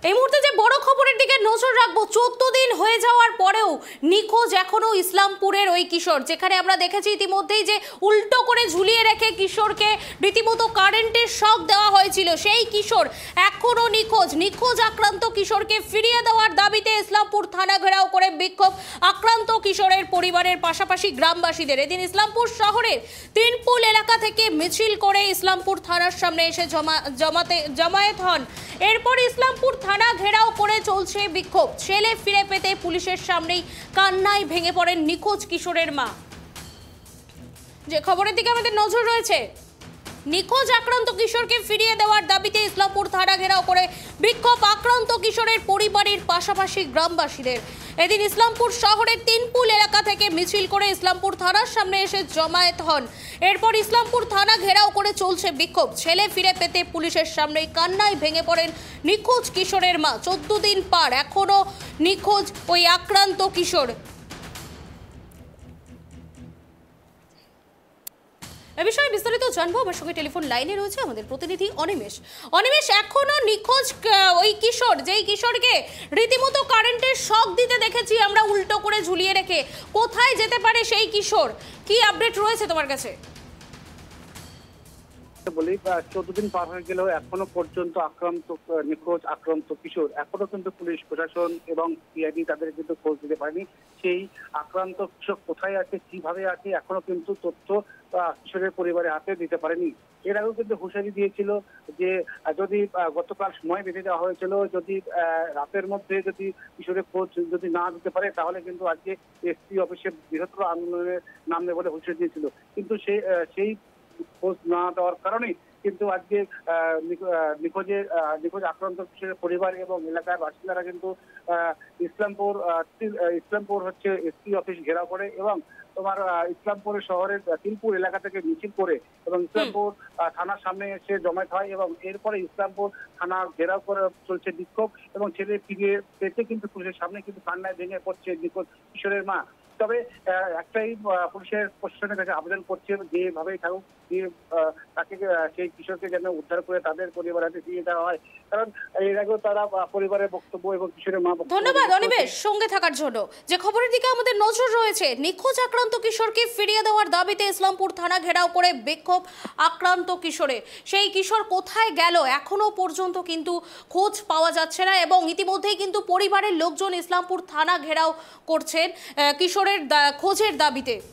এই মুহূর্তে যে বড় খবরের দিকে নজর রাখবো, 14 দিন হয়ে যাওয়ার পরেও নিখোঁজ এখনো ইসলামপুরের ওই কিশোর, যেখানে আমরা দেখেছি ইতিমধ্যেই যে উল্টো করে ঝুলিয়ে রেখে কিশোরকে রীতিমতো কারেন্টের শক দেওয়া হয়েছিল। সেই কিশোর এখনো নিখোঁজ। নিখোঁজ আক্রান্ত কিশোরকে ফিরিয়ে দেওয়ার দাবিতে ইসলামপুর থানা ঘেরাও করে বিক্ষোভ আক্রান্ত কিশোরের পরিবারের পাশাপাশি গ্রামবাসীদের। এদিন ইসলামপুর শহরের তিনপুল এলাকা থেকে মিছিল করে ইসলামপুর থানার সামনে এসে জমায়েত হন। এরপর ইসলামপুর থানা ঘেরাও করে চলছে বিক্ষোভ। ছেলে ফিরে পেতে পুলিশের সামনেই কান্নায় ভেঙে পড়েন নিখোঁজ কিশোরের মা। যে খবরের দিকে আমাদের নজর রয়েছে, নিখোঁজ আক্রান্ত কিশোরকে ফিরিয়ে দেওয়ার দাবিতে ইসলামপুর থানা ঘেরাও করে বিক্ষোভ আক্রান্ত কিশোরের পরিবারের পাশাপাশি গ্রামবাসীদের। এদিন ইসলামপুর শহরের তিনপুল এলাকা থেকে মিছিল করে ইসলামপুর থানার সামনে এসে জমায়েত হন। এরপর ইসলামপুর থানা ঘেরাও করে চলছে বিক্ষোভ। ছেলে ফিরে পেতে পুলিশের সামনেই কান্নায় ভেঙে পড়েন নিখোঁজ কিশোরের মা। 14 দিন পার এখনো নিখোঁজ ওই আক্রান্ত কিশোর। এ বিষয়ে বিস্তারিত জানবো। আমার সঙ্গে টেলিফোন লাইনে রয়েছে আমাদের প্রতিনিধি অনিমেষ। অনিমেষ, এখনো নিখোঁজ ওই কিশোর, যেই কিশোরকে রীতিমতো কারেন্টের শক দিতে দেখেছি আমরা উল্টো করে ঝুলিয়ে রেখে, কোথায় যেতে পারে সেই কিশোর? কি আপডেট রয়েছে তোমার কাছে? বলি 14 দিন পার হয়ে গেলেও এখনো পর্যন্ত নিখোঁজ আক্রান্ত কিশোর এখনো কিন্তু পুলিশ প্রশাসন এবং সিআইডি তাদের কিন্তু খোঁজ দিতে পারেনি। সেই আক্রান্ত কিশোর কোথায় আছে, কিভাবে আছে, এখনো কিন্তু তথ্য কিশোরের পরিবারের হাতে দিতে পারেনি। এর আগেও কিন্তু হুঁশিয়ারি দিয়েছিল যে যদি গতকাল সময় বেঁধে দেওয়া হয়েছিল, যদি রাতের মধ্যে যদি কিশোরের খোঁজ যদি না দিতে পারে তাহলে কিন্তু আজকে এসপি অফিসে বৃহত্তর আন্দোলনের নামবে বলে হুঁশিয়ারি দিয়েছিল। কিন্তু সেই খোঁজ না দেওয়ার কারণে কিন্তু আজকে নিখোঁজ আক্রান্ত কিশোরের পরিবার এবং এলাকার বাসিন্দারা কিন্তু ইসলামপুর হচ্ছে এসপি অফিস ঘেরাও করে এবং তোমার ইসলামপুরের শহরের তিনপুর এলাকা থেকে মিছিল করে এবং ইসলামপুর থানার সামনে এসে জমায়েত হয় এবং এরপরে ইসলামপুর থানা ঘেরাও করে চলছে বিক্ষোভ এবং ছেলে ফিরে পেতে কিন্তু পুলিশের সামনে কিন্তু কান্নায় ভেঙে পড়ছে নিখোঁজ কিশোরের মা। তবে একটাই পুলিশের প্রশাসনের কাছে আবেদন করছে, যেভাবেই থাকুক তাকে সেই কিশোরকে যেন উদ্ধার করে তাদের পরিবারের হাতে দিয়ে দেওয়া হয়, কারণ এর আগেও তারা পরিবারের বক্তব্য এবং কিশোরের মা। ধন্যবাদ অনিমেষ সঙ্গে থাকার জন্য। যে খবরের দিকে আমাদের নজর রয়েছে, নিখোঁজ আক্রান্ত কিশোরকে ফিরিয়ে দেওয়ার দাবিতে ইসলামপুর থানা ঘেরাও করে বিক্ষোভ আক্রান্ত কিশোরে। সেই কিশোর কোথায় গেল এখনো পর্যন্ত কিন্তু খোঁজ পাওয়া যাচ্ছে না এবং ইতিমধ্যেই কিন্তু পরিবারের লোকজন ইসলামপুর থানা ঘেরাও করছেন কিশোরের খোঁজের দাবিতে।